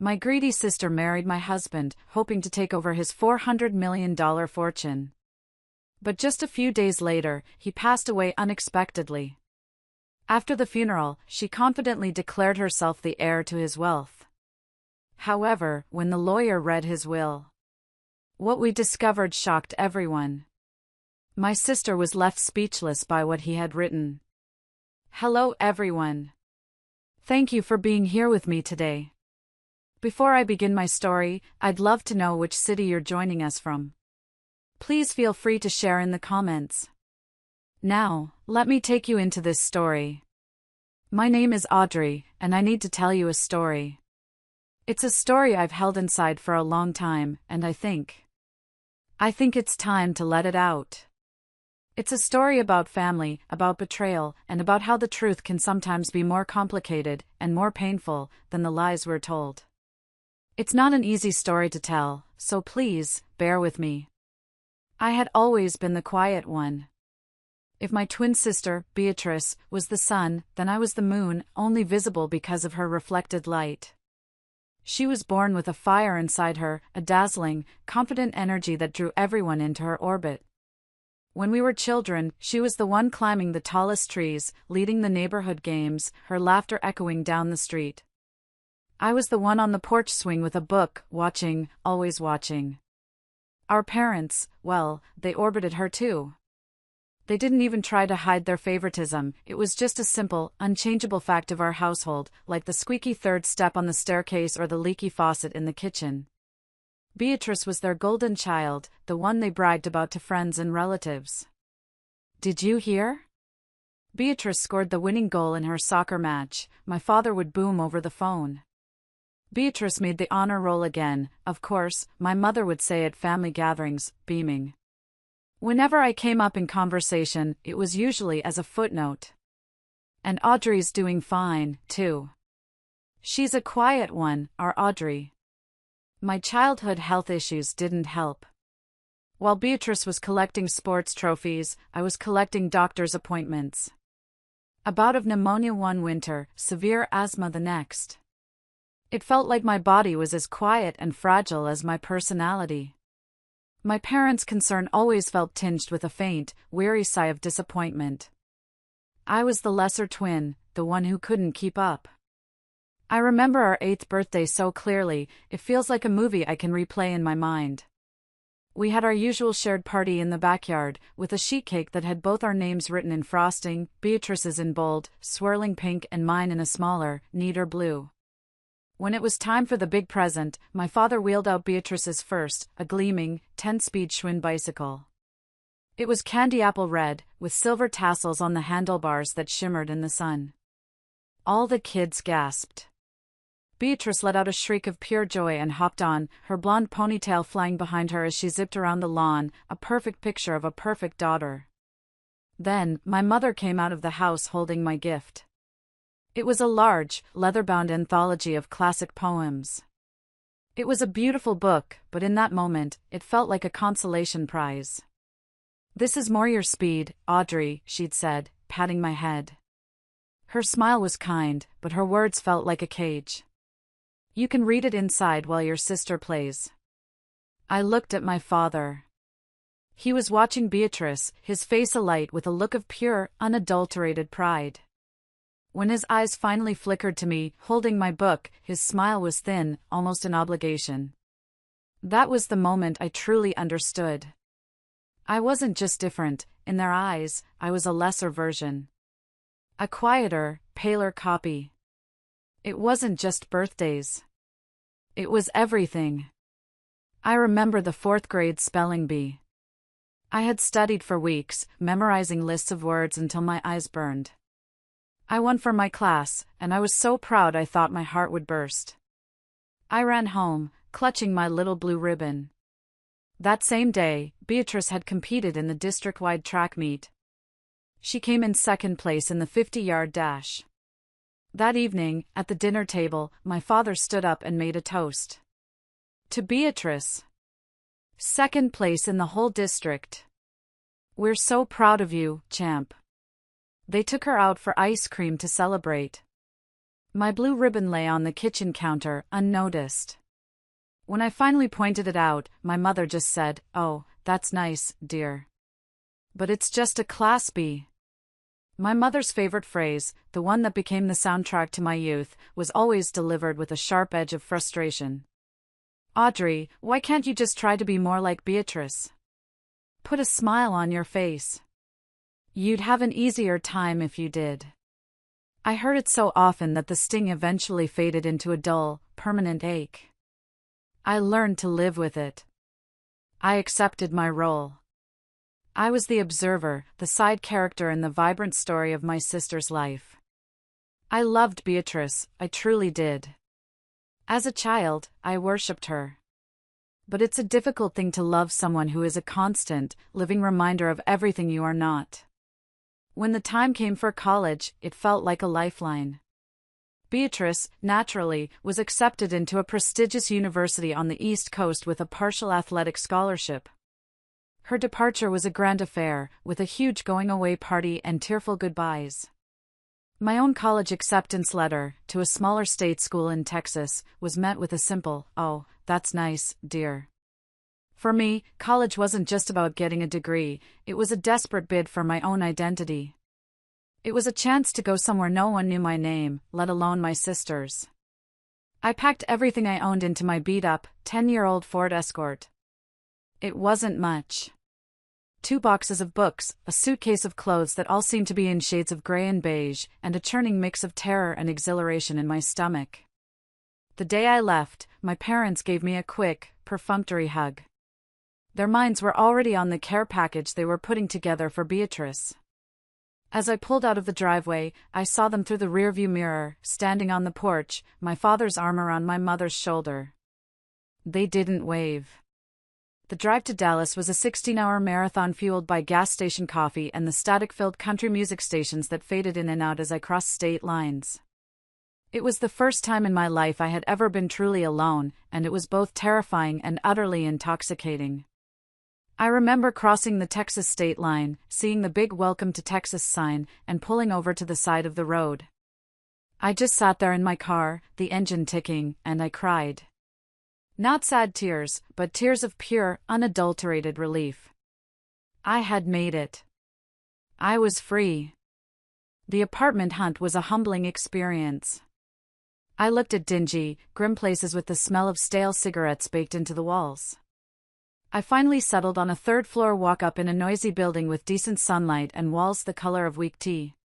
My greedy sister married my husband, hoping to take over his $400 million fortune. But just a few days later, he passed away unexpectedly. After the funeral, she confidently declared herself the heir to his wealth. However, when the lawyer read his will, what we discovered shocked everyone. My sister was left speechless by what he had written. Hello everyone. Thank you for being here with me today. Before I begin my story, I'd love to know which city you're joining us from. Please feel free to share in the comments. Now, let me take you into this story. My name is Audrey, and I need to tell you a story. It's a story I've held inside for a long time, and I think it's time to let it out. It's a story about family, about betrayal, and about how the truth can sometimes be more complicated and more painful than the lies we're told. It's not an easy story to tell, so please, bear with me. I had always been the quiet one. If my twin sister, Beatrice, was the sun, then I was the moon, only visible because of her reflected light. She was born with a fire inside her, a dazzling, confident energy that drew everyone into her orbit. When we were children, she was the one climbing the tallest trees, leading the neighborhood games, her laughter echoing down the street. I was the one on the porch swing with a book, watching, always watching. Our parents, well, they orbited her too. They didn't even try to hide their favoritism, it was just a simple, unchangeable fact of our household, like the squeaky third step on the staircase or the leaky faucet in the kitchen. Beatrice was their golden child, the one they bragged about to friends and relatives. Did you hear? Beatrice scored the winning goal in her soccer match, my father would boom over the phone. Beatrice made the honor roll again, of course, my mother would say at family gatherings, beaming. Whenever I came up in conversation, it was usually as a footnote. And Audrey's doing fine, too. She's a quiet one, our Audrey. My childhood health issues didn't help. While Beatrice was collecting sports trophies, I was collecting doctor's appointments. A bout of pneumonia one winter, severe asthma the next. It felt like my body was as quiet and fragile as my personality. My parents' concern always felt tinged with a faint, weary sigh of disappointment. I was the lesser twin, the one who couldn't keep up. I remember our 8th birthday so clearly, it feels like a movie I can replay in my mind. We had our usual shared party in the backyard, with a sheet cake that had both our names written in frosting, Beatrice's in bold, swirling pink and mine in a smaller, neater blue. When it was time for the big present, my father wheeled out Beatrice's first, a gleaming, 10-speed Schwinn bicycle. It was candy apple red, with silver tassels on the handlebars that shimmered in the sun. All the kids gasped. Beatrice let out a shriek of pure joy and hopped on, her blonde ponytail flying behind her as she zipped around the lawn, a perfect picture of a perfect daughter. Then, my mother came out of the house holding my gift. It was a large, leather-bound anthology of classic poems. It was a beautiful book, but in that moment, it felt like a consolation prize. "This is more your speed, Audrey," she'd said, patting my head. Her smile was kind, but her words felt like a cage. "You can read it inside while your sister plays." I looked at my father. He was watching Beatrice, his face alight with a look of pure, unadulterated pride. When his eyes finally flickered to me, holding my book, his smile was thin, almost an obligation. That was the moment I truly understood. I wasn't just different, in their eyes, I was a lesser version. A quieter, paler copy. It wasn't just birthdays. It was everything. I remember the 4th grade spelling bee. I had studied for weeks, memorizing lists of words until my eyes burned. I won for my class, and I was so proud I thought my heart would burst. I ran home, clutching my little blue ribbon. That same day, Beatrice had competed in the district-wide track meet. She came in 2nd place in the 50-yard dash. That evening, at the dinner table, my father stood up and made a toast. To Beatrice. 2nd place in the whole district. "We're so proud of you, champ." They took her out for ice cream to celebrate. My blue ribbon lay on the kitchen counter, unnoticed. When I finally pointed it out, my mother just said, "Oh, that's nice, dear. But it's just a Class B." My mother's favorite phrase, the one that became the soundtrack to my youth, was always delivered with a sharp edge of frustration. "Audrey, why can't you just try to be more like Beatrice? Put a smile on your face. You'd have an easier time if you did." I heard it so often that the sting eventually faded into a dull, permanent ache. I learned to live with it. I accepted my role. I was the observer, the side character in the vibrant story of my sister's life. I loved Beatrice, I truly did. As a child, I worshipped her. But it's a difficult thing to love someone who is a constant, living reminder of everything you are not. When the time came for college, it felt like a lifeline. Beatrice, naturally, was accepted into a prestigious university on the East Coast with a partial athletic scholarship. Her departure was a grand affair, with a huge going-away party and tearful goodbyes. My own college acceptance letter, to a smaller state school in Texas, was met with a simple, "Oh, that's nice, dear." For me, college wasn't just about getting a degree, it was a desperate bid for my own identity. It was a chance to go somewhere no one knew my name, let alone my sister's. I packed everything I owned into my beat-up, 10-year-old Ford Escort. It wasn't much. 2 boxes of books, a suitcase of clothes that all seemed to be in shades of gray and beige, and a churning mix of terror and exhilaration in my stomach. The day I left, my parents gave me a quick, perfunctory hug. Their minds were already on the care package they were putting together for Beatrice. As I pulled out of the driveway, I saw them through the rearview mirror, standing on the porch, my father's arm around my mother's shoulder. They didn't wave. The drive to Dallas was a 16-hour marathon fueled by gas station coffee and the static-filled country music stations that faded in and out as I crossed state lines. It was the first time in my life I had ever been truly alone, and it was both terrifying and utterly intoxicating. I remember crossing the Texas state line, seeing the big "Welcome to Texas" sign, and pulling over to the side of the road. I just sat there in my car, the engine ticking, and I cried. Not sad tears, but tears of pure, unadulterated relief. I had made it. I was free. The apartment hunt was a humbling experience. I looked at dingy, grim places with the smell of stale cigarettes baked into the walls. I finally settled on a third-floor walk-up in a noisy building with decent sunlight and walls the color of weak tea.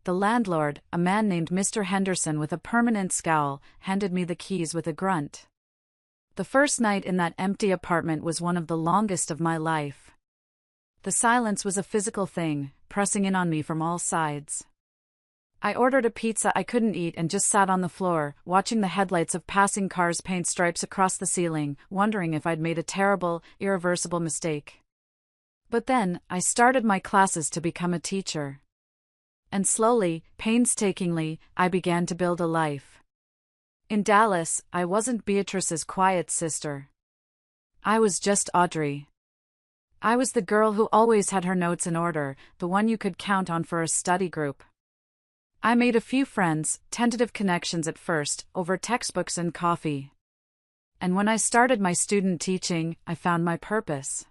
The landlord, a man named Mr. Henderson with a permanent scowl, handed me the keys with a grunt. The first night in that empty apartment was one of the longest of my life. The silence was a physical thing, pressing in on me from all sides. I ordered a pizza I couldn't eat and just sat on the floor, watching the headlights of passing cars paint stripes across the ceiling, wondering if I'd made a terrible, irreversible mistake. But then, I started my classes to become a teacher. And slowly, painstakingly, I began to build a life. In Dallas, I wasn't Beatrice's quiet sister. I was just Audrey. I was the girl who always had her notes in order, the one you could count on for a study group. I made a few friends, tentative connections at first, over textbooks and coffee. And when I started my student teaching, I found my purpose.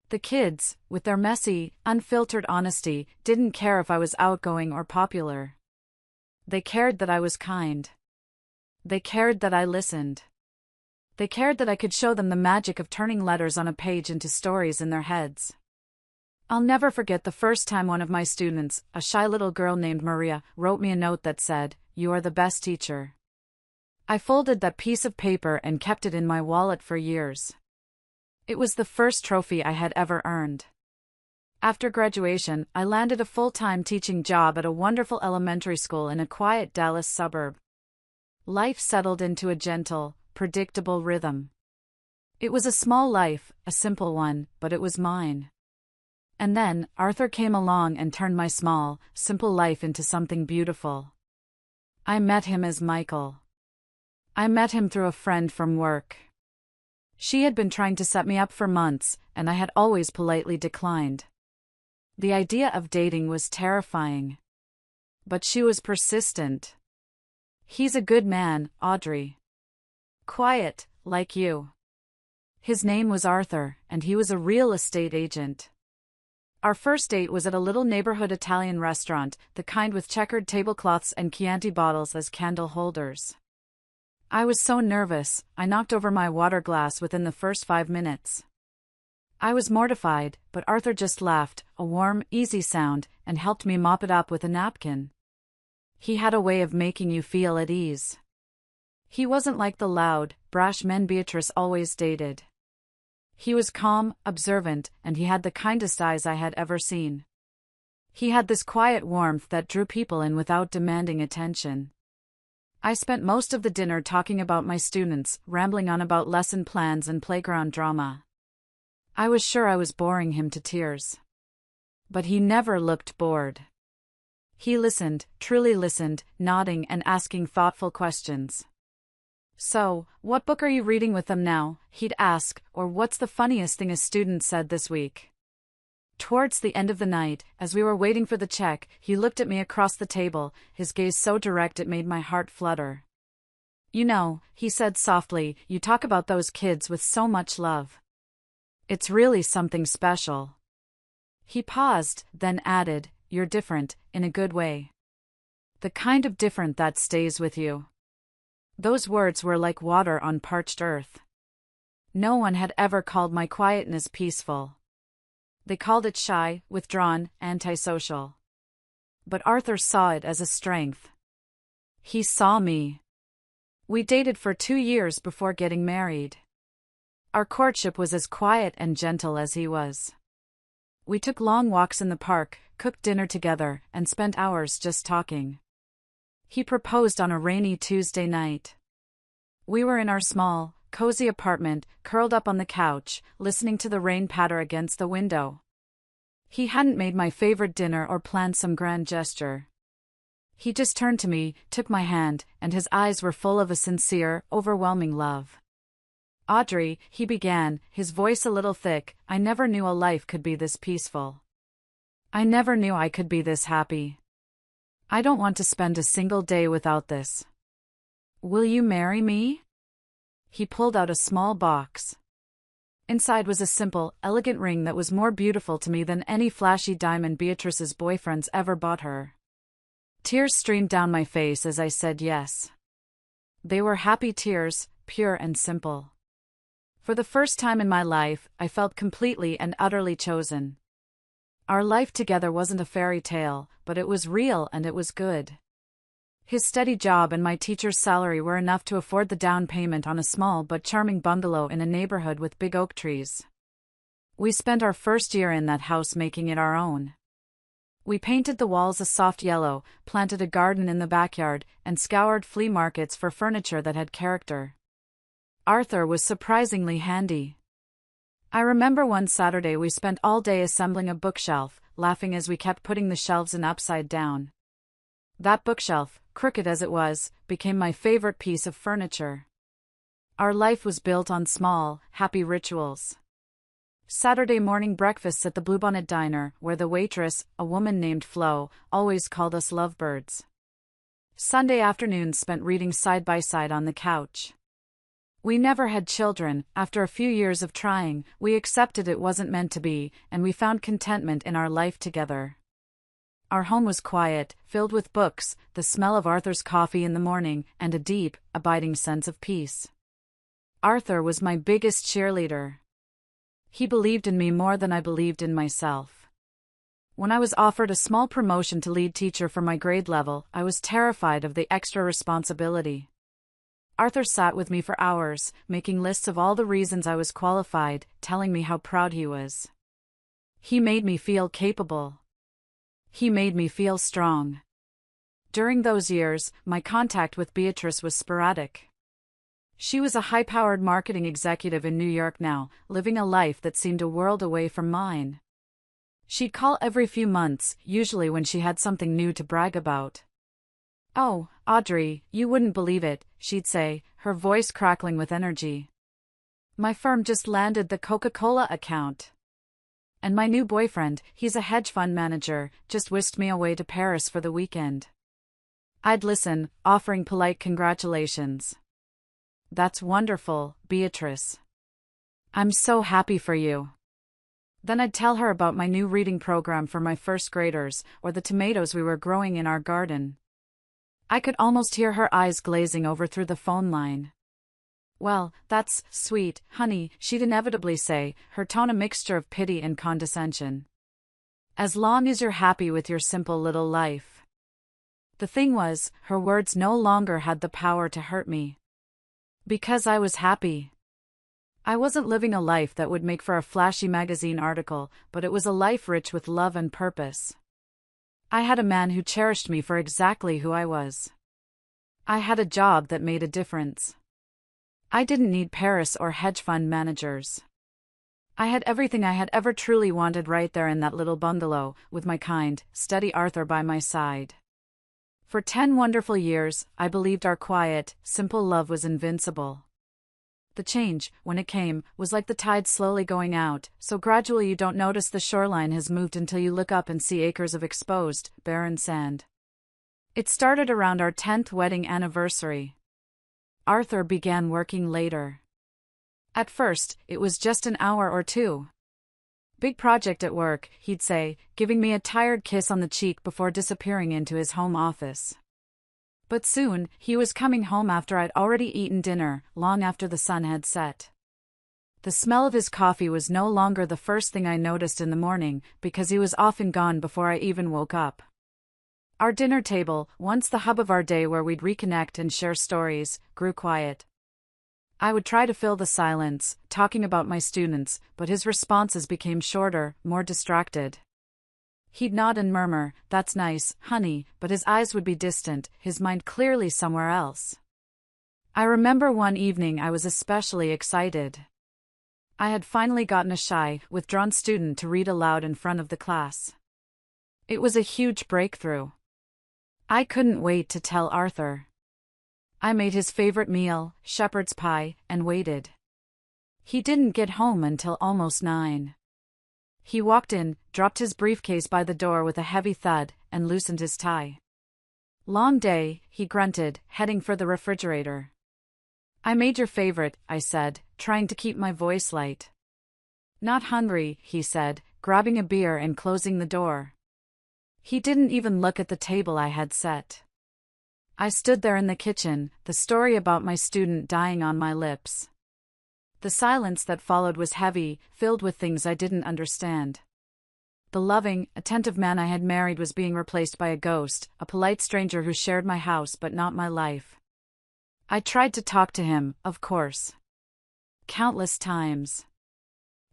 The kids, with their messy, unfiltered honesty, didn't care if I was outgoing or popular. They cared that I was kind. They cared that I listened. They cared that I could show them the magic of turning letters on a page into stories in their heads. I'll never forget the first time one of my students, a shy little girl named Maria, wrote me a note that said, "You are the best teacher." I folded that piece of paper and kept it in my wallet for years. It was the first trophy I had ever earned. After graduation, I landed a full-time teaching job at a wonderful elementary school in a quiet Dallas suburb. Life settled into a gentle, predictable rhythm. It was a small life, a simple one, but it was mine. And then, Arthur came along and turned my small, simple life into something beautiful. I met him as Michael. I met him through a friend from work. She had been trying to set me up for months, and I had always politely declined. The idea of dating was terrifying. But she was persistent. He's a good man, Audrey. Quiet, like you. His name was Arthur, and he was a real estate agent. Our first date was at a little neighborhood Italian restaurant, the kind with checkered tablecloths and Chianti bottles as candle holders. I was so nervous, I knocked over my water glass within the first 5 minutes. I was mortified, but Arthur just laughed, a warm, easy sound, and helped me mop it up with a napkin. He had a way of making you feel at ease. He wasn't like the loud, brash men Beatrice always dated. He was calm, observant, and he had the kindest eyes I had ever seen. He had this quiet warmth that drew people in without demanding attention. I spent most of the dinner talking about my students, rambling on about lesson plans and playground drama. I was sure I was boring him to tears. But he never looked bored. He listened, truly listened, nodding and asking thoughtful questions. So, what book are you reading with them now? He'd ask, or what's the funniest thing a student said this week? Towards the end of the night, as we were waiting for the check, he looked at me across the table, his gaze so direct it made my heart flutter. You know, he said softly, you talk about those kids with so much love. It's really something special. He paused, then added, you're different, in a good way. The kind of different that stays with you. Those words were like water on parched earth. No one had ever called my quietness peaceful. They called it shy, withdrawn, antisocial. But Arthur saw it as a strength. He saw me. We dated for 2 years before getting married. Our courtship was as quiet and gentle as he was. We took long walks in the park, cooked dinner together, and spent hours just talking. He proposed on a rainy Tuesday night. We were in our small, cozy apartment, curled up on the couch, listening to the rain patter against the window. He hadn't made my favorite dinner or planned some grand gesture. He just turned to me, took my hand, and his eyes were full of a sincere, overwhelming love. Audrey, he began, his voice a little thick, I never knew a life could be this peaceful. I never knew I could be this happy. I don't want to spend a single day without this. Will you marry me? He pulled out a small box. Inside was a simple, elegant ring that was more beautiful to me than any flashy diamond Beatrice's boyfriends ever bought her. Tears streamed down my face as I said yes. They were happy tears, pure and simple. For the first time in my life, I felt completely and utterly chosen. Our life together wasn't a fairy tale, but it was real and it was good. His steady job and my teacher's salary were enough to afford the down payment on a small but charming bungalow in a neighborhood with big oak trees. We spent our first year in that house making it our own. We painted the walls a soft yellow, planted a garden in the backyard, and scoured flea markets for furniture that had character. Arthur was surprisingly handy. I remember one Saturday we spent all day assembling a bookshelf, laughing as we kept putting the shelves in upside down. That bookshelf, crooked as it was, became my favorite piece of furniture. Our life was built on small, happy rituals. Saturday morning breakfasts at the Bluebonnet Diner, where the waitress, a woman named Flo, always called us lovebirds. Sunday afternoons spent reading side by side on the couch. We never had children. After a few years of trying, we accepted it wasn't meant to be, and we found contentment in our life together. Our home was quiet, filled with books, the smell of Arthur's coffee in the morning, and a deep, abiding sense of peace. Arthur was my biggest cheerleader. He believed in me more than I believed in myself. When I was offered a small promotion to lead teacher for my grade level, I was terrified of the extra responsibility. Arthur sat with me for hours, making lists of all the reasons I was qualified, telling me how proud he was. He made me feel capable. He made me feel strong. During those years, my contact with Beatrice was sporadic. She was a high-powered marketing executive in New York now, living a life that seemed a world away from mine. She'd call every few months, usually when she had something new to brag about. "Oh, Audrey, you wouldn't believe it," she'd say, her voice crackling with energy. "My firm just landed the Coca-Cola account. And my new boyfriend, he's a hedge fund manager, just whisked me away to Paris for the weekend." I'd listen, offering polite congratulations. "That's wonderful, Beatrice. I'm so happy for you." Then I'd tell her about my new reading program for my first graders, or the tomatoes we were growing in our garden. I could almost hear her eyes glazing over through the phone line. "Well, that's sweet, honey," she'd inevitably say, her tone a mixture of pity and condescension. "As long as you're happy with your simple little life." The thing was, her words no longer had the power to hurt me. Because I was happy. I wasn't living a life that would make for a flashy magazine article, but it was a life rich with love and purpose. I had a man who cherished me for exactly who I was. I had a job that made a difference. I didn't need Paris or hedge fund managers. I had everything I had ever truly wanted right there in that little bungalow, with my kind, steady Arthur by my side. For 10 wonderful years, I believed our quiet, simple love was invincible. The change, when it came, was like the tide slowly going out, so gradually you don't notice the shoreline has moved until you look up and see acres of exposed, barren sand. It started around our 10th wedding anniversary. Arthur began working later. At first, it was just an hour or two. "Big project at work," he'd say, giving me a tired kiss on the cheek before disappearing into his home office. But soon, he was coming home after I'd already eaten dinner, long after the sun had set. The smell of his coffee was no longer the first thing I noticed in the morning, because he was often gone before I even woke up. Our dinner table, once the hub of our day where we'd reconnect and share stories, grew quiet. I would try to fill the silence, talking about my students, but his responses became shorter, more distracted. He'd nod and murmur, "That's nice, honey," but his eyes would be distant, his mind clearly somewhere else. I remember one evening I was especially excited. I had finally gotten a shy, withdrawn student to read aloud in front of the class. It was a huge breakthrough. I couldn't wait to tell Arthur. I made his favorite meal, shepherd's pie, and waited. He didn't get home until almost 9. He walked in, dropped his briefcase by the door with a heavy thud, and loosened his tie. "Long day," he grunted, heading for the refrigerator. "I made your favorite," I said, trying to keep my voice light. "Not hungry," he said, grabbing a beer and closing the door. He didn't even look at the table I had set. I stood there in the kitchen, the story about my student dying on my lips. The silence that followed was heavy, filled with things I didn't understand. The loving, attentive man I had married was being replaced by a ghost, a polite stranger who shared my house but not my life. I tried to talk to him, of course. Countless times.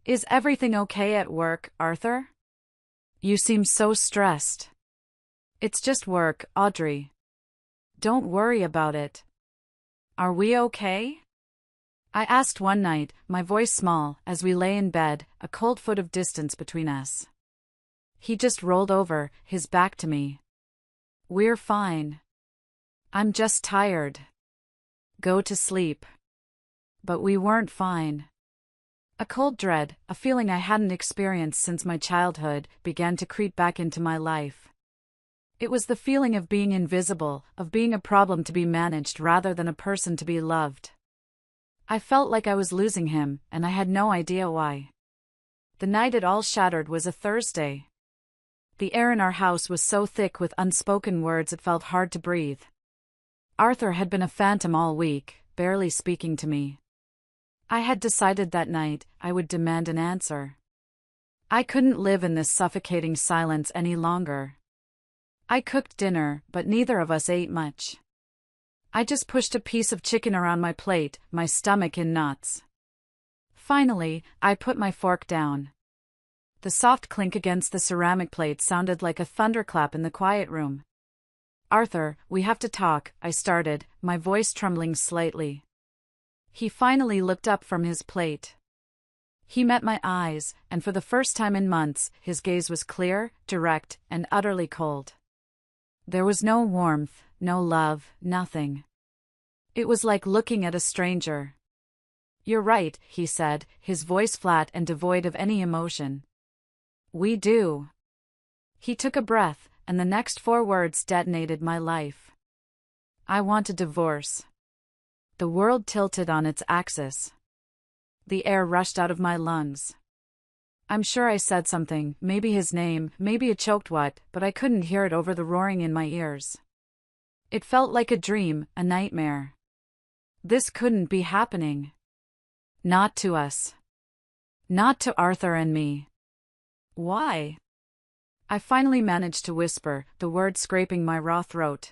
"Is everything okay at work, Arthur? You seem so stressed." "It's just work, Audrey. Don't worry about it." "Are we okay?" I asked one night, my voice small, as we lay in bed, a cold foot of distance between us. He just rolled over, his back to me. "We're fine. I'm just tired. Go to sleep." But we weren't fine. A cold dread, a feeling I hadn't experienced since my childhood, began to creep back into my life. It was the feeling of being invisible, of being a problem to be managed rather than a person to be loved. I felt like I was losing him, and I had no idea why. The night it all shattered was a Thursday. The air in our house was so thick with unspoken words it felt hard to breathe. Arthur had been a phantom all week, barely speaking to me. I had decided that night I would demand an answer. I couldn't live in this suffocating silence any longer. I cooked dinner, but neither of us ate much. I just pushed a piece of chicken around my plate, my stomach in knots. Finally, I put my fork down. The soft clink against the ceramic plate sounded like a thunderclap in the quiet room. "Arthur, we have to talk," I started, my voice trembling slightly. He finally looked up from his plate. He met my eyes, and for the first time in months, his gaze was clear, direct, and utterly cold. There was no warmth, no love, nothing. It was like looking at a stranger. "You're right," he said, his voice flat and devoid of any emotion. "We do." He took a breath, and the next 4 words detonated my life. I want a divorce. The world tilted on its axis. The air rushed out of my lungs. I'm sure I said something, maybe his name, maybe a choked what, but I couldn't hear it over the roaring in my ears. It felt like a dream, a nightmare. This couldn't be happening. Not to us. Not to Arthur and me. Why? I finally managed to whisper, the words scraping my raw throat.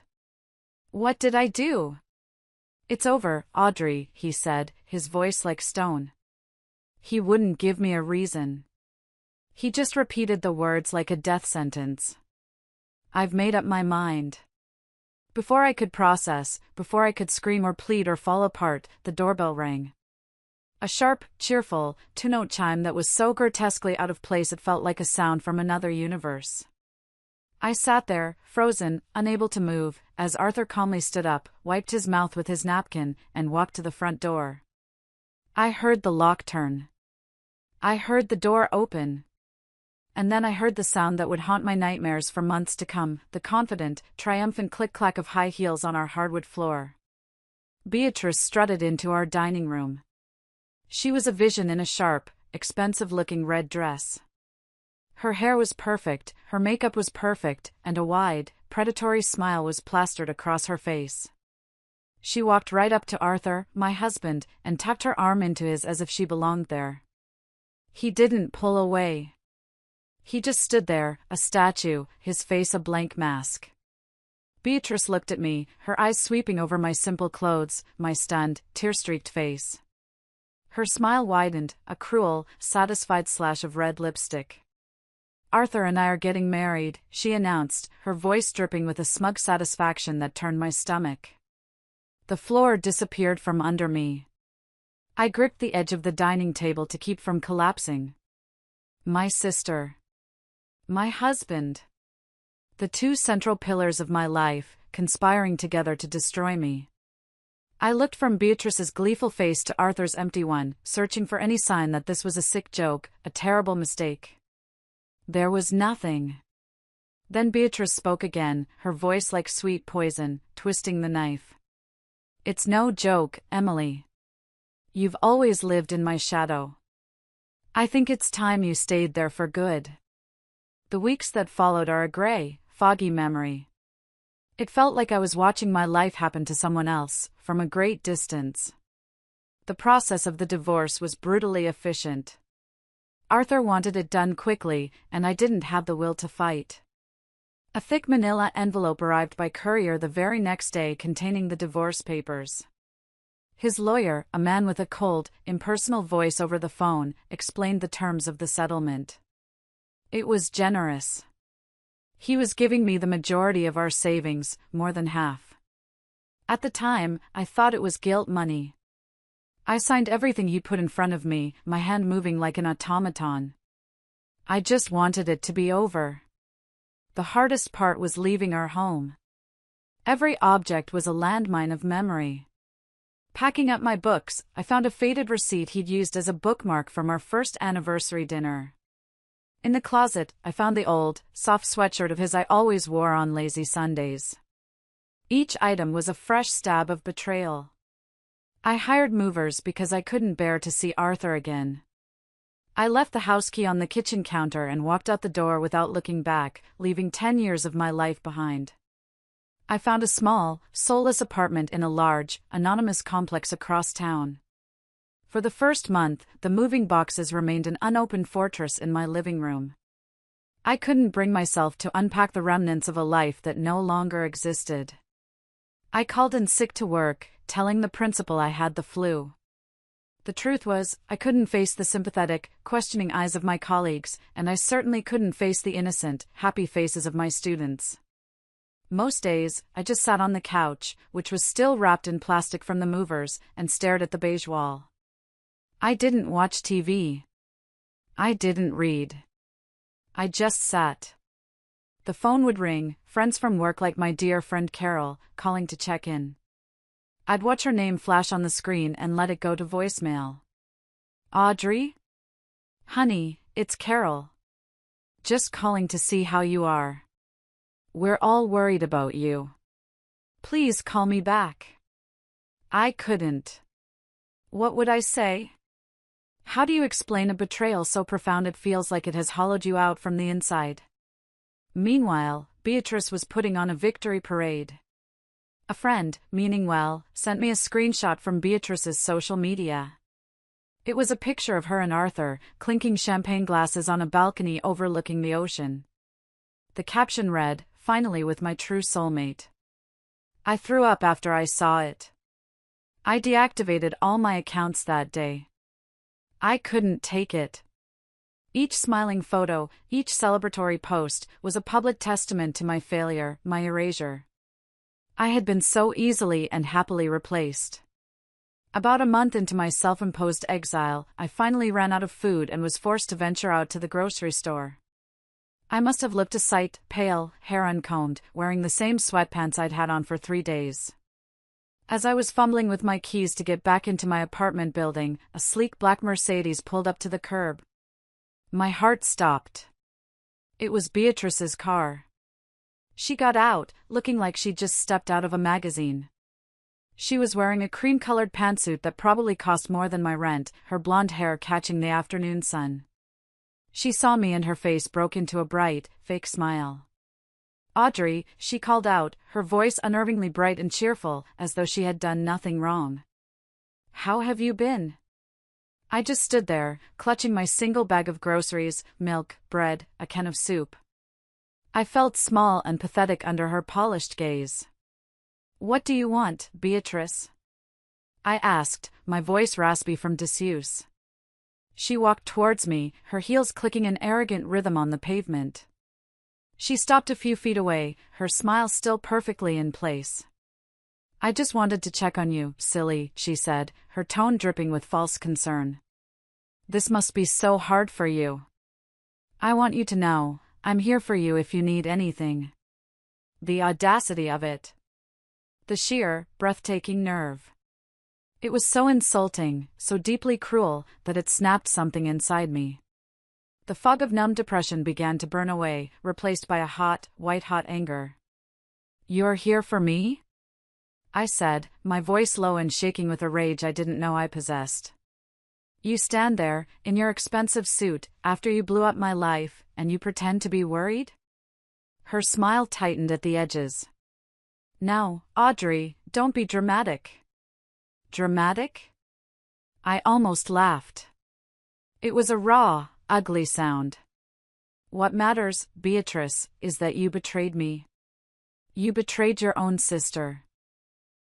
What did I do? It's over, Audrey, he said, his voice like stone. He wouldn't give me a reason. He just repeated the words like a death sentence. I've made up my mind. Before I could process, before I could scream or plead or fall apart, the doorbell rang. A sharp, cheerful, two-note chime that was so grotesquely out of place it felt like a sound from another universe. I sat there, frozen, unable to move, as Arthur calmly stood up, wiped his mouth with his napkin, and walked to the front door. I heard the lock turn. I heard the door open. And then I heard the sound that would haunt my nightmares for months to come, the confident, triumphant click-clack of high heels on our hardwood floor. Beatrice strutted into our dining room. She was a vision in a sharp, expensive-looking red dress. Her hair was perfect, her makeup was perfect, and a wide, predatory smile was plastered across her face. She walked right up to Arthur, my husband, and tucked her arm into his as if she belonged there. He didn't pull away. He just stood there, a statue, his face a blank mask. Beatrice looked at me, her eyes sweeping over my simple clothes, my stunned, tear-streaked face. Her smile widened, a cruel, satisfied slash of red lipstick. Arthur and I are getting married, she announced, her voice dripping with a smug satisfaction that turned my stomach. The floor disappeared from under me. I gripped the edge of the dining table to keep from collapsing. My sister. My husband. The two central pillars of my life, conspiring together to destroy me. I looked from Beatrice's gleeful face to Arthur's empty one, searching for any sign that this was a sick joke, a terrible mistake. There was nothing. Then Beatrice spoke again, her voice like sweet poison, twisting the knife. It's no joke, Emily. You've always lived in my shadow. I think it's time you stayed there for good. The weeks that followed are a gray, foggy memory. It felt like I was watching my life happen to someone else, from a great distance. The process of the divorce was brutally efficient. Arthur wanted it done quickly, and I didn't have the will to fight. A thick manila envelope arrived by courier the very next day containing the divorce papers. His lawyer, a man with a cold, impersonal voice over the phone, explained the terms of the settlement. It was generous. He was giving me the majority of our savings, more than half. At the time, I thought it was guilt money. I signed everything he put in front of me, my hand moving like an automaton. I just wanted it to be over. The hardest part was leaving our home. Every object was a landmine of memory. Packing up my books, I found a faded receipt he'd used as a bookmark from our first anniversary dinner. In the closet, I found the old, soft sweatshirt of his I always wore on lazy Sundays. Each item was a fresh stab of betrayal. I hired movers because I couldn't bear to see Arthur again. I left the house key on the kitchen counter and walked out the door without looking back, leaving 10 years of my life behind. I found a small, soulless apartment in a large, anonymous complex across town. For the first month, the moving boxes remained an unopened fortress in my living room. I couldn't bring myself to unpack the remnants of a life that no longer existed. I called in sick to work, telling the principal I had the flu. The truth was, I couldn't face the sympathetic, questioning eyes of my colleagues, and I certainly couldn't face the innocent, happy faces of my students. Most days, I just sat on the couch, which was still wrapped in plastic from the movers, and stared at the beige wall. I didn't watch TV. I didn't read. I just sat. The phone would ring, friends from work like my dear friend Carol, calling to check in. I'd watch her name flash on the screen and let it go to voicemail. Audrey? Honey, it's Carol. Just calling to see how you are. We're all worried about you. Please call me back. I couldn't. What would I say? How do you explain a betrayal so profound it feels like it has hollowed you out from the inside? Meanwhile, Beatrice was putting on a victory parade. A friend, meaning well, sent me a screenshot from Beatrice's social media. It was a picture of her and Arthur, clinking champagne glasses on a balcony overlooking the ocean. The caption read, "Finally with my true soulmate." I threw up after I saw it. I deactivated all my accounts that day. I couldn't take it. Each smiling photo, each celebratory post, was a public testament to my failure, my erasure. I had been so easily and happily replaced. About a month into my self-imposed exile, I finally ran out of food and was forced to venture out to the grocery store. I must have looked a sight, pale, hair uncombed, wearing the same sweatpants I'd had on for 3 days. As I was fumbling with my keys to get back into my apartment building, a sleek black Mercedes pulled up to the curb. My heart stopped. It was Beatrice's car. She got out, looking like she'd just stepped out of a magazine. She was wearing a cream-colored pantsuit that probably cost more than my rent, her blonde hair catching the afternoon sun. She saw me and her face broke into a bright, fake smile. "Audrey," she called out, her voice unnervingly bright and cheerful, as though she had done nothing wrong. "How have you been?" I just stood there, clutching my single bag of groceries, milk, bread, a can of soup. I felt small and pathetic under her polished gaze. "What do you want, Beatrice?" I asked, my voice raspy from disuse. She walked towards me, her heels clicking an arrogant rhythm on the pavement. She stopped a few feet away, her smile still perfectly in place. "I just wanted to check on you, silly," she said, her tone dripping with false concern. "This must be so hard for you. I want you to know, I'm here for you if you need anything." The audacity of it. The sheer, breathtaking nerve. It was so insulting, so deeply cruel, that it snapped something inside me. The fog of numb depression began to burn away, replaced by a hot, white-hot anger. "You're here for me?" I said, my voice low and shaking with a rage I didn't know I possessed. "You stand there, in your expensive suit, after you blew up my life, and you pretend to be worried?" Her smile tightened at the edges. "Now, Audrey, don't be dramatic." Dramatic? I almost laughed. It was a raw, ugly sound. "What matters, Beatrice, is that you betrayed me. You betrayed your own sister.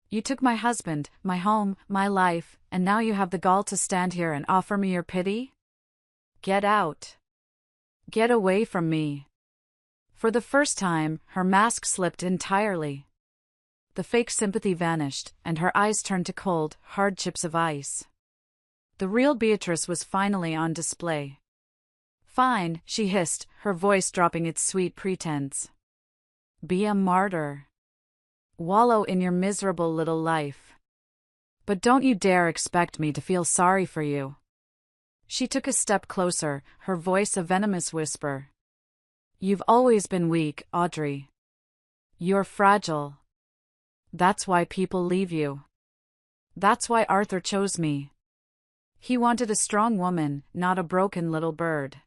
You took my husband, my home, my life, and now you have the gall to stand here and offer me your pity? Get out. Get away from me." For the first time, her mask slipped entirely. The fake sympathy vanished, and her eyes turned to cold, hard chips of ice. The real Beatrice was finally on display. "Fine," she hissed, her voice dropping its sweet pretense. "Be a martyr. Wallow in your miserable little life. But don't you dare expect me to feel sorry for you." She took a step closer, her voice a venomous whisper. "You've always been weak, Audrey. You're fragile. That's why people leave you. That's why Arthur chose me. He wanted a strong woman, not a broken little bird."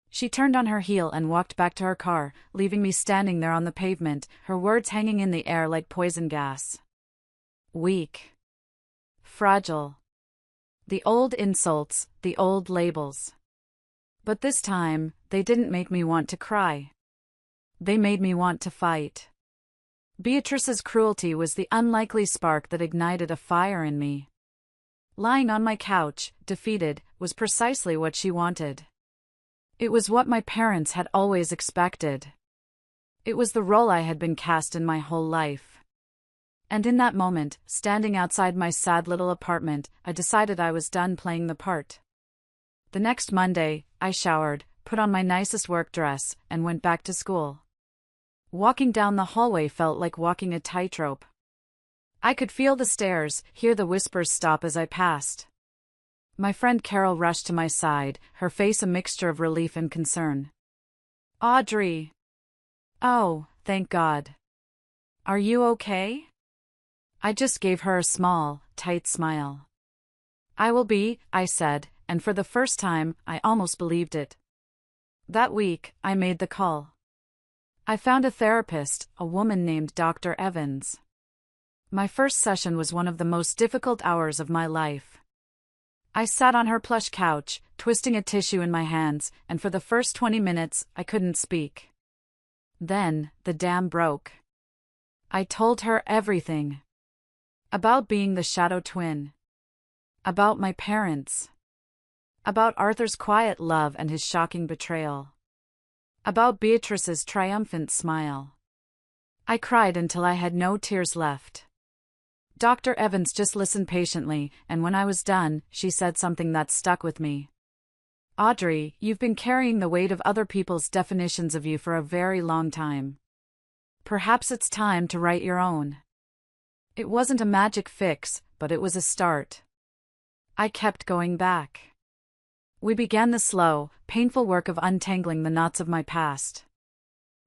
She turned on her heel and walked back to her car, leaving me standing there on the pavement, her words hanging in the air like poison gas. Weak. Fragile. The old insults, the old labels. But this time, they didn't make me want to cry. They made me want to fight. Beatrice's cruelty was the unlikely spark that ignited a fire in me. Lying on my couch, defeated, was precisely what she wanted. It was what my parents had always expected. It was the role I had been cast in my whole life. And in that moment, standing outside my sad little apartment, I decided I was done playing the part. The next Monday, I showered, put on my nicest work dress, and went back to school. Walking down the hallway felt like walking a tightrope. I could feel the stares, hear the whispers stop as I passed. My friend Carol rushed to my side, her face a mixture of relief and concern. "Audrey." "Oh, thank God. Are you okay?" I just gave her a small, tight smile. I will be, I said, and for the first time, I almost believed it. That week, I made the call. I found a therapist, a woman named Dr. Evans. My first session was one of the most difficult hours of my life. I sat on her plush couch, twisting a tissue in my hands, and for the first 20 minutes, I couldn't speak. Then, the dam broke. I told her everything. About being the shadow twin. About my parents. About Arthur's quiet love and his shocking betrayal. About Beatrice's triumphant smile. I cried until I had no tears left. Dr. Evans just listened patiently, and when I was done, she said something that stuck with me. Audrey, you've been carrying the weight of other people's definitions of you for a very long time. Perhaps it's time to write your own. It wasn't a magic fix, but it was a start. I kept going back. We began the slow, painful work of untangling the knots of my past.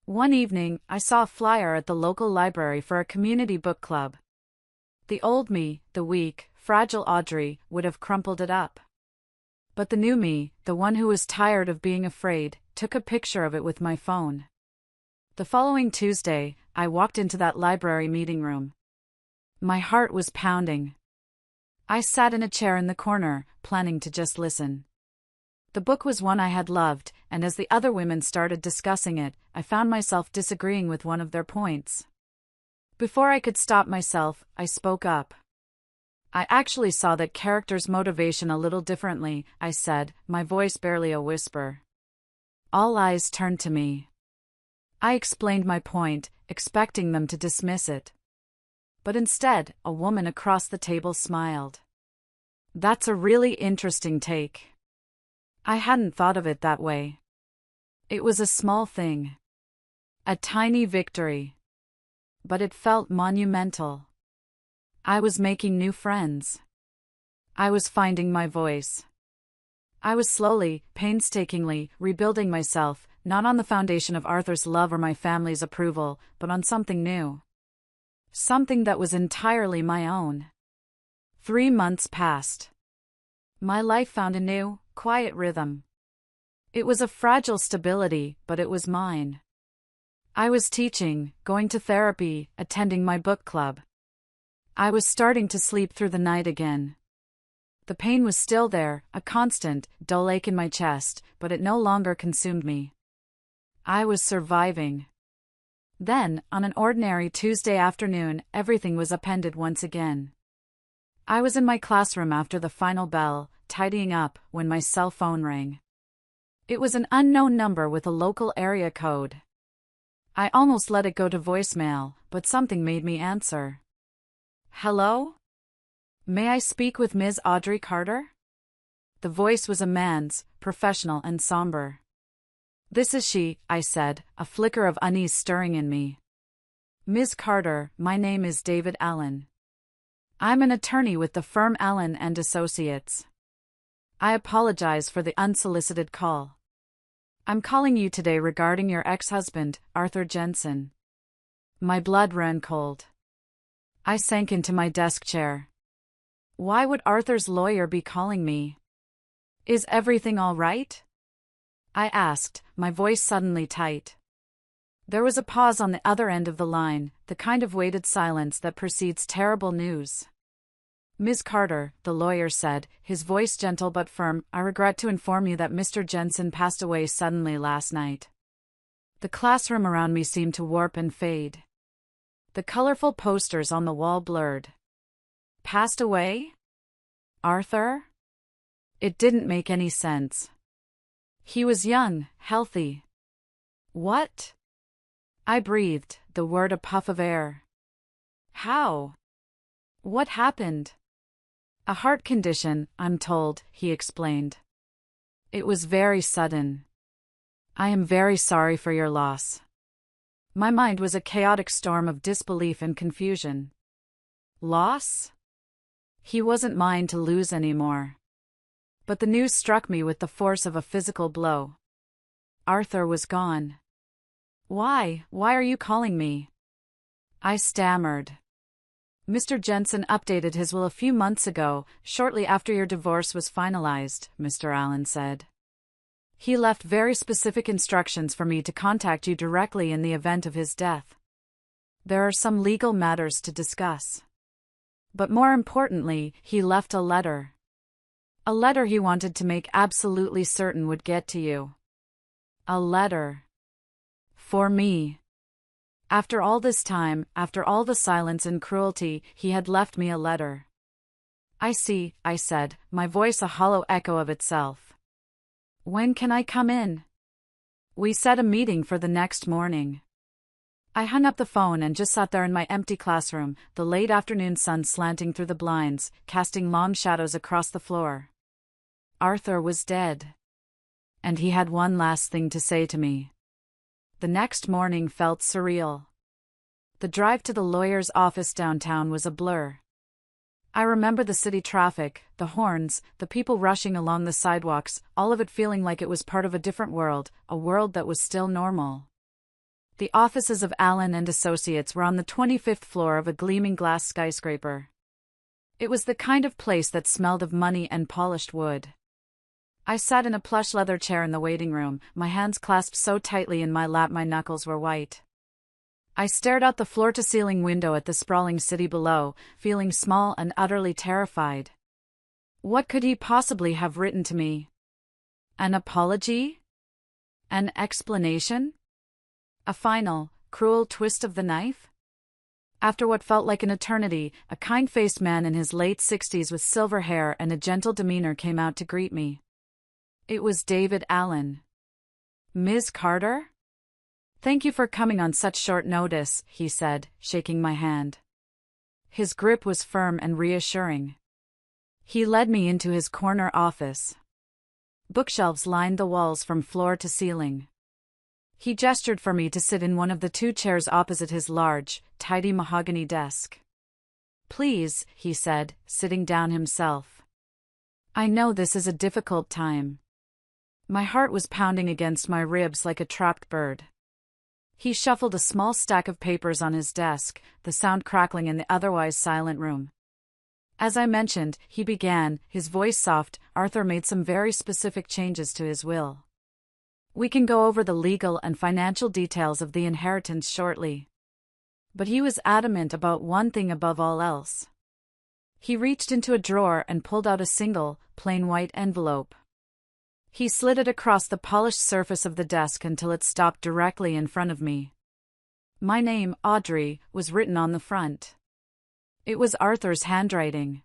One evening, I saw a flyer at the local library for a community book club. The old me, the weak, fragile Audrey, would have crumpled it up. But the new me, the one who was tired of being afraid, took a picture of it with my phone. The following Tuesday, I walked into that library meeting room. My heart was pounding. I sat in a chair in the corner, planning to just listen. The book was one I had loved, and as the other women started discussing it, I found myself disagreeing with one of their points. Before I could stop myself, I spoke up. I actually saw that character's motivation a little differently, I said, my voice barely a whisper. All eyes turned to me. I explained my point, expecting them to dismiss it. But instead, a woman across the table smiled. That's a really interesting take. I hadn't thought of it that way. It was a small thing. A tiny victory. But it felt monumental. I was making new friends. I was finding my voice. I was slowly, painstakingly, rebuilding myself, not on the foundation of Arthur's love or my family's approval, but on something new. Something that was entirely my own. 3 months passed. My life found a new, quiet rhythm. It was a fragile stability, but it was mine. I was teaching, going to therapy, attending my book club. I was starting to sleep through the night again. The pain was still there, a constant, dull ache in my chest, but it no longer consumed me. I was surviving. Then, on an ordinary Tuesday afternoon, everything was upended once again. I was in my classroom after the final bell, tidying up, when my cell phone rang. It was an unknown number with a local area code. I almost let it go to voicemail, but something made me answer. Hello? May I speak with Ms. Audrey Carter? The voice was a man's, professional and somber. This is she, I said, a flicker of unease stirring in me. Ms. Carter, my name is David Allen. I'm an attorney with the firm Allen and Associates. I apologize for the unsolicited call. I'm calling you today regarding your ex-husband, Arthur Jensen. My blood ran cold. I sank into my desk chair. Why would Arthur's lawyer be calling me? Is everything all right? I asked, my voice suddenly tight. There was a pause on the other end of the line, the kind of weighted silence that precedes terrible news. Ms. Carter, the lawyer said, his voice gentle but firm, I regret to inform you that Mr. Jensen passed away suddenly last night. The classroom around me seemed to warp and fade. The colorful posters on the wall blurred. Passed away? Arthur? It didn't make any sense. He was young, healthy. What? I breathed, the word a puff of air. How? What happened? A heart condition, I'm told, he explained. It was very sudden. I am very sorry for your loss. My mind was a chaotic storm of disbelief and confusion. Loss? He wasn't mine to lose anymore. But the news struck me with the force of a physical blow. Arthur was gone. Why are you calling me? I stammered. Mr. Jensen updated his will a few months ago, shortly after your divorce was finalized, Mr. Allen said. He left very specific instructions for me to contact you directly in the event of his death. There are some legal matters to discuss. But more importantly, he left a letter. A letter he wanted to make absolutely certain would get to you. A letter. For me. After all this time, after all the silence and cruelty, he had left me a letter. I see, I said, my voice a hollow echo of itself. When can I come in? We set a meeting for the next morning. I hung up the phone and just sat there in my empty classroom, the late afternoon sun slanting through the blinds, casting long shadows across the floor. Arthur was dead. And he had one last thing to say to me. The next morning felt surreal. The drive to the lawyer's office downtown was a blur. I remember the city traffic, the horns, the people rushing along the sidewalks, all of it feeling like it was part of a different world, a world that was still normal. The offices of Allen and Associates were on the 25th floor of a gleaming glass skyscraper. It was the kind of place that smelled of money and polished wood. I sat in a plush leather chair in the waiting room, my hands clasped so tightly in my lap my knuckles were white. I stared out the floor-to-ceiling window at the sprawling city below, feeling small and utterly terrified. What could he possibly have written to me? An apology? An explanation? A final, cruel twist of the knife? After what felt like an eternity, a kind-faced man in his late 60s with silver hair and a gentle demeanor came out to greet me. It was David Allen. Ms. Carter? Thank you for coming on such short notice, he said, shaking my hand. His grip was firm and reassuring. He led me into his corner office. Bookshelves lined the walls from floor to ceiling. He gestured for me to sit in one of the two chairs opposite his large, tidy mahogany desk. Please, he said, sitting down himself. I know this is a difficult time. My heart was pounding against my ribs like a trapped bird. He shuffled a small stack of papers on his desk, the sound crackling in the otherwise silent room. As I mentioned, he began, his voice soft, Arthur made some very specific changes to his will. We can go over the legal and financial details of the inheritance shortly. But he was adamant about one thing above all else. He reached into a drawer and pulled out a single, plain white envelope. He slid it across the polished surface of the desk until it stopped directly in front of me. My name, Audrey, was written on the front. It was Arthur's handwriting.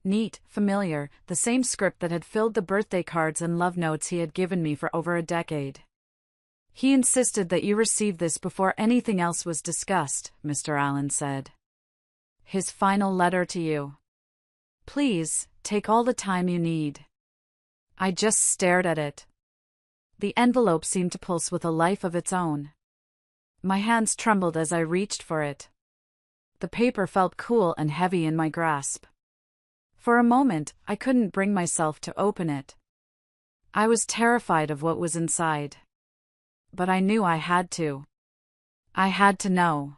Neat, familiar, the same script that had filled the birthday cards and love notes he had given me for over a decade. He insisted that you receive this before anything else was discussed, Mr. Allen said. His final letter to you. Please, take all the time you need. I just stared at it. The envelope seemed to pulse with a life of its own. My hands trembled as I reached for it. The paper felt cool and heavy in my grasp. For a moment, I couldn't bring myself to open it. I was terrified of what was inside. But I knew I had to. I had to know.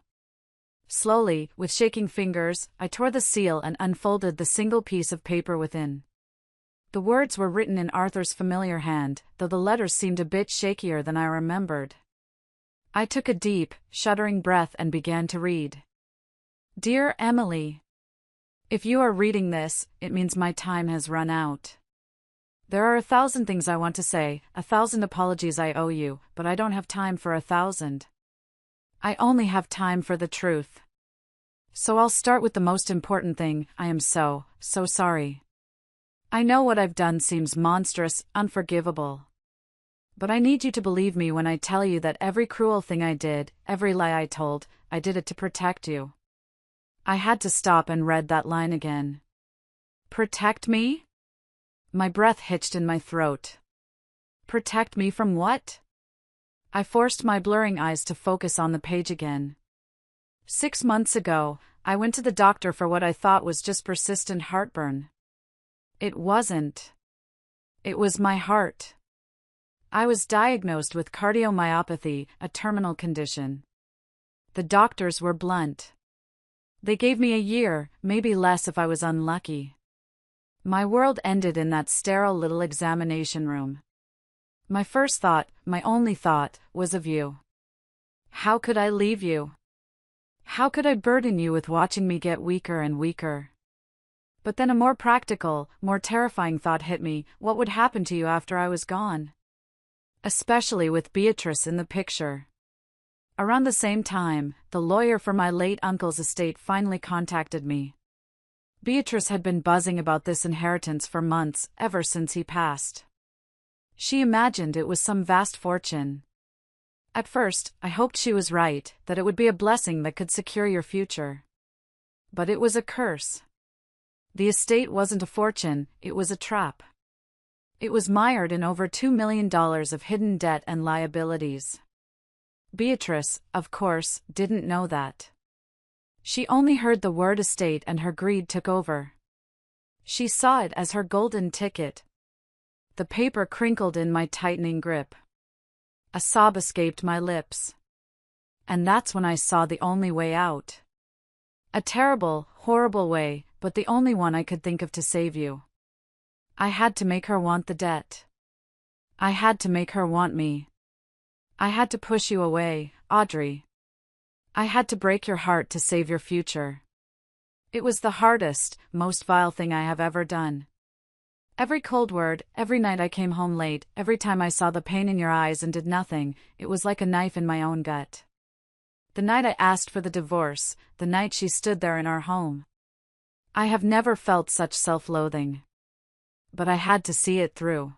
Slowly, with shaking fingers, I tore the seal and unfolded the single piece of paper within. The words were written in Arthur's familiar hand, though the letters seemed a bit shakier than I remembered. I took a deep, shuddering breath and began to read. Dear Emily, if you are reading this, it means my time has run out. There are 1,000 things I want to say, 1,000 apologies I owe you, but I don't have time for 1,000. I only have time for the truth. So I'll start with the most important thing. I am so sorry. I know what I've done seems monstrous, unforgivable. But I need you to believe me when I tell you that every cruel thing I did, every lie I told, I did it to protect you. I had to stop and read that line again. Protect me? My breath hitched in my throat. Protect me from what? I forced my blurring eyes to focus on the page again. 6 months ago, I went to the doctor for what I thought was just persistent heartburn. It wasn't. It was my heart. I was diagnosed with cardiomyopathy, a terminal condition. The doctors were blunt. They gave me a year, maybe less if I was unlucky. My world ended in that sterile little examination room. My first thought, my only thought, was of you. How could I leave you? How could I burden you with watching me get weaker and weaker? But then a more practical, more terrifying thought hit me: what would happen to you after I was gone? Especially with Beatrice in the picture. Around the same time, the lawyer for my late uncle's estate finally contacted me. Beatrice had been buzzing about this inheritance for months, ever since he passed. She imagined it was some vast fortune. At first, I hoped she was right, that it would be a blessing that could secure your future. But it was a curse. The estate wasn't a fortune, it was a trap. It was mired in over $2 million of hidden debt and liabilities. Beatrice, of course, didn't know that. She only heard the word estate and her greed took over. She saw it as her golden ticket. The paper crinkled in my tightening grip. A sob escaped my lips. And that's when I saw the only way out. A terrible, horrible way, but the only one I could think of to save you. I had to make her want the debt. I had to make her want me. I had to push you away, Audrey. I had to break your heart to save your future. It was the hardest, most vile thing I have ever done. Every cold word, every night I came home late, every time I saw the pain in your eyes and did nothing, it was like a knife in my own gut. The night I asked for the divorce, the night she stood there in our home. I have never felt such self-loathing. But I had to see it through.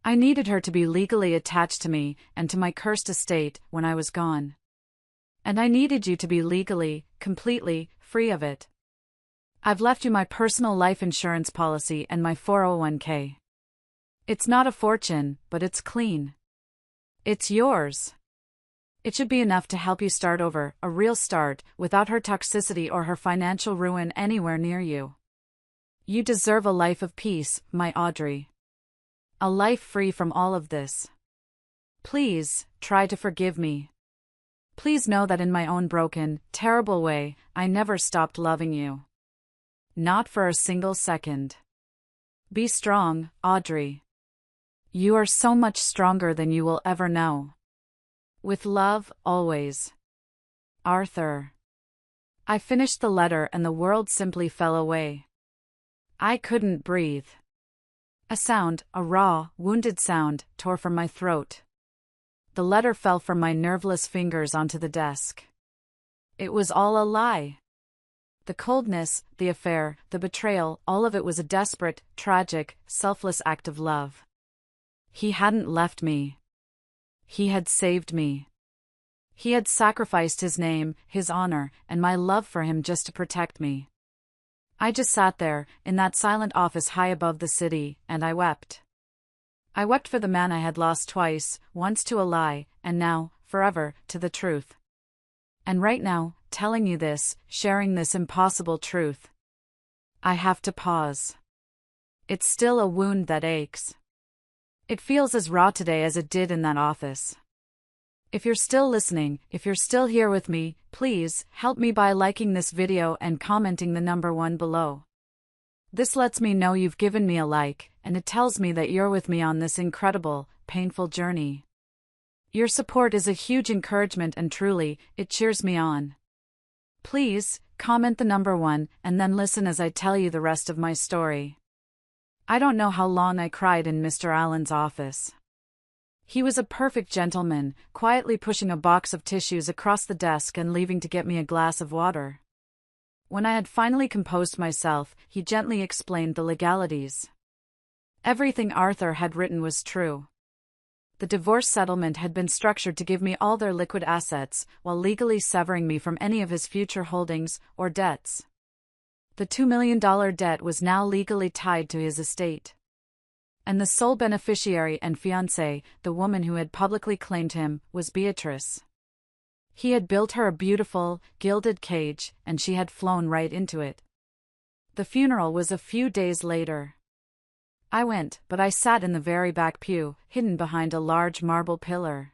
I needed her to be legally attached to me and to my cursed estate when I was gone. And I needed you to be legally, completely, free of it. I've left you my personal life insurance policy and my 401k. It's not a fortune, but it's clean. It's yours. It should be enough to help you start over, a real start, without her toxicity or her financial ruin anywhere near you. You deserve a life of peace, my Audrey. A life free from all of this. Please, try to forgive me. Please know that in my own broken, terrible way, I never stopped loving you. Not for a single second. Be strong, Audrey. You are so much stronger than you will ever know. With love, always. Arthur. I finished the letter and the world simply fell away. I couldn't breathe. A sound, a raw, wounded sound, tore from my throat. The letter fell from my nerveless fingers onto the desk. It was all a lie. The coldness, the affair, the betrayal, all of it was a desperate, tragic, selfless act of love. He hadn't left me. He had saved me. He had sacrificed his name, his honor, and my love for him just to protect me. I just sat there, in that silent office high above the city, and I wept. I wept for the man I had lost twice, once to a lie, and now, forever, to the truth. And right now, telling you this, sharing this impossible truth, I have to pause. It's still a wound that aches. It feels as raw today as it did in that office. If you're still listening, if you're still here with me, please, help me by liking this video and commenting the number 1 below. This lets me know you've given me a like, and it tells me that you're with me on this incredible, painful journey. Your support is a huge encouragement and truly, it cheers me on. Please, comment the number 1, and then listen as I tell you the rest of my story. I don't know how long I cried in Mr. Allen's office. He was a perfect gentleman, quietly pushing a box of tissues across the desk and leaving to get me a glass of water. When I had finally composed myself, he gently explained the legalities. Everything Arthur had written was true. The divorce settlement had been structured to give me all their liquid assets, while legally severing me from any of his future holdings or debts. The $2 million debt was now legally tied to his estate. And the sole beneficiary and fiancée, the woman who had publicly claimed him, was Beatrice. He had built her a beautiful, gilded cage, and she had flown right into it. The funeral was a few days later. I went, but I sat in the very back pew, hidden behind a large marble pillar.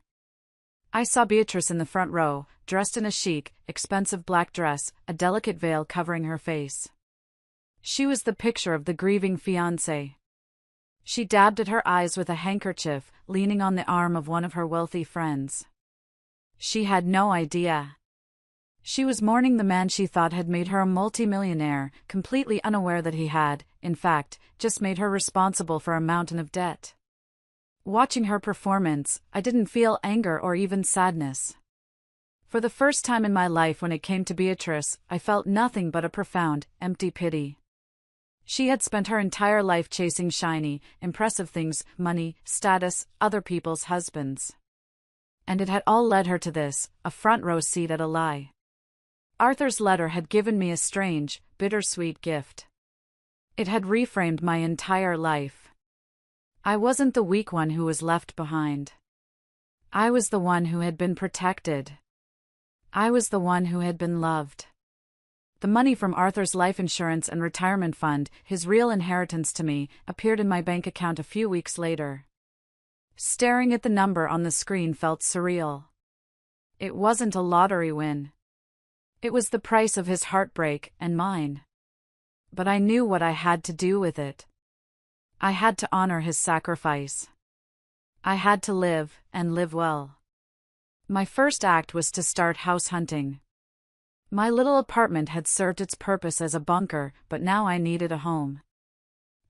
I saw Beatrice in the front row, dressed in a chic, expensive black dress, a delicate veil covering her face. She was the picture of the grieving fiancé. She dabbed at her eyes with a handkerchief, leaning on the arm of one of her wealthy friends. She had no idea. She was mourning the man she thought had made her a multimillionaire, completely unaware that he had, in fact, just made her responsible for a mountain of debt. Watching her performance, I didn't feel anger or even sadness. For the first time in my life when it came to Beatrice, I felt nothing but a profound, empty pity. She had spent her entire life chasing shiny, impressive things, money, status, other people's husbands. And it had all led her to this, a front-row seat at a lie. Arthur's letter had given me a strange, bittersweet gift. It had reframed my entire life. I wasn't the weak one who was left behind. I was the one who had been protected. I was the one who had been loved. The money from Arthur's life insurance and retirement fund, his real inheritance to me, appeared in my bank account a few weeks later. Staring at the number on the screen felt surreal. It wasn't a lottery win. It was the price of his heartbreak and mine. But I knew what I had to do with it. I had to honor his sacrifice. I had to live, and live well. My first act was to start house hunting. My little apartment had served its purpose as a bunker, but now I needed a home.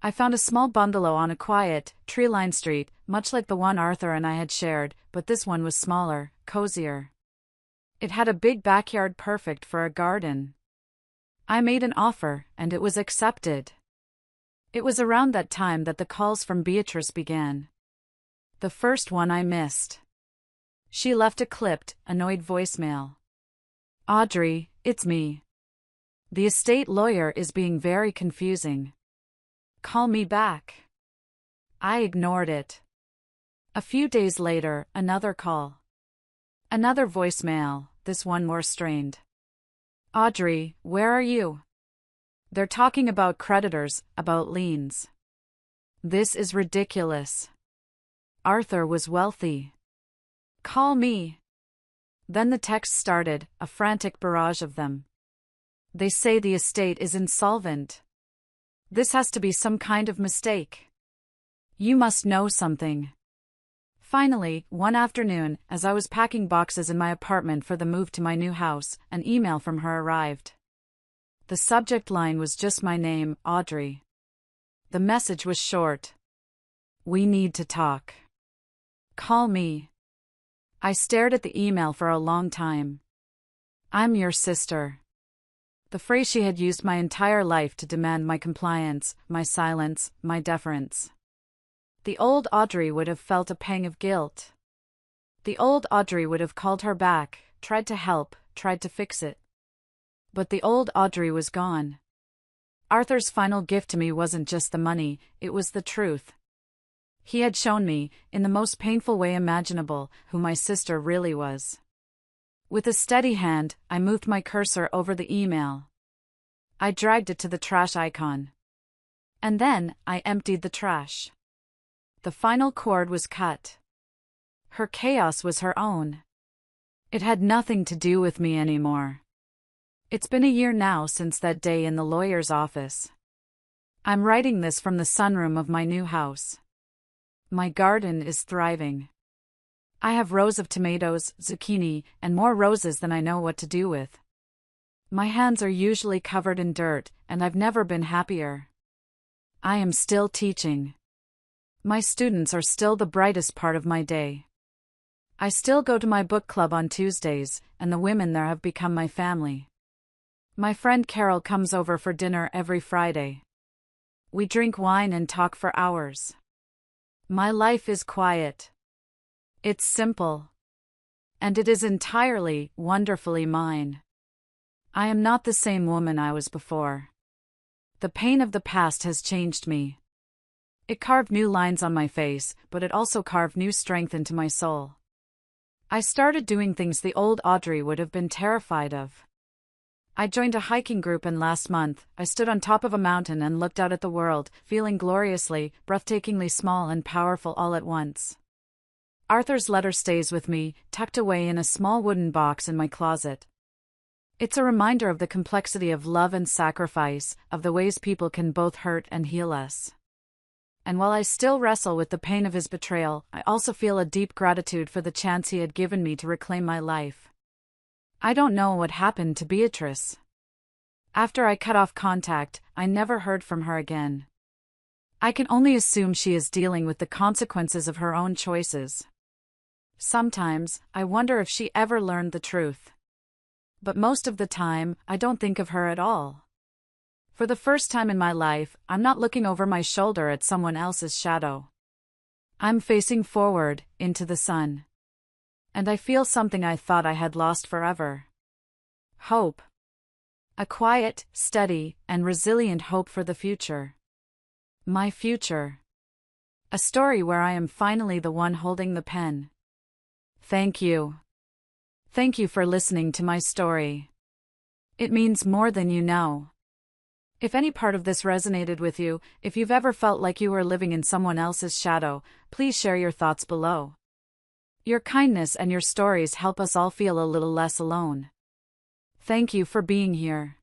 I found a small bungalow on a quiet, tree-lined street, much like the one Arthur and I had shared, but this one was smaller, cozier. It had a big backyard perfect for a garden. I made an offer, and it was accepted. It was around that time that the calls from Beatrice began. The first one I missed. She left a clipped, annoyed voicemail. "Audrey, it's me. The estate lawyer is being very confusing. Call me back." I ignored it. A few days later, another call. Another voicemail, this one more strained. "Audrey, where are you? They're talking about creditors, about liens. This is ridiculous. Arthur was wealthy. Call me." Then the text started, a frantic barrage of them. "They say the estate is insolvent. This has to be some kind of mistake. You must know something." Finally, one afternoon, as I was packing boxes in my apartment for the move to my new house, an email from her arrived. The subject line was just my name, Audrey. The message was short. "We need to talk. Call me." I stared at the email for a long time. "I'm your sister." The phrase she had used my entire life to demand my compliance, my silence, my deference. The old Audrey would have felt a pang of guilt. The old Audrey would have called her back, tried to help, tried to fix it. But the old Audrey was gone. Arthur's final gift to me wasn't just the money, it was the truth. He had shown me, in the most painful way imaginable, who my sister really was. With a steady hand, I moved my cursor over the email. I dragged it to the trash icon. And then, I emptied the trash. The final cord was cut. Her chaos was her own. It had nothing to do with me anymore. It's been a year now since that day in the lawyer's office. I'm writing this from the sunroom of my new house. My garden is thriving. I have rows of tomatoes, zucchini, and more roses than I know what to do with. My hands are usually covered in dirt, and I've never been happier. I am still teaching. My students are still the brightest part of my day. I still go to my book club on Tuesdays, and the women there have become my family. My friend Carol comes over for dinner every Friday. We drink wine and talk for hours. My life is quiet. It's simple. And it is entirely, wonderfully mine. I am not the same woman I was before. The pain of the past has changed me. It carved new lines on my face, but it also carved new strength into my soul. I started doing things the old Audrey would have been terrified of. I joined a hiking group, and last month, I stood on top of a mountain and looked out at the world, feeling gloriously, breathtakingly small and powerful all at once. Arthur's letter stays with me, tucked away in a small wooden box in my closet. It's a reminder of the complexity of love and sacrifice, of the ways people can both hurt and heal us. And while I still wrestle with the pain of his betrayal, I also feel a deep gratitude for the chance he had given me to reclaim my life. I don't know what happened to Beatrice. After I cut off contact, I never heard from her again. I can only assume she is dealing with the consequences of her own choices. Sometimes, I wonder if she ever learned the truth. But most of the time, I don't think of her at all. For the first time in my life, I'm not looking over my shoulder at someone else's shadow. I'm facing forward, into the sun. And I feel something I thought I had lost forever. Hope. A quiet, steady, and resilient hope for the future. My future. A story where I am finally the one holding the pen. Thank you. Thank you for listening to my story. It means more than you know. If any part of this resonated with you, if you've ever felt like you were living in someone else's shadow, please share your thoughts below. Your kindness and your stories help us all feel a little less alone. Thank you for being here.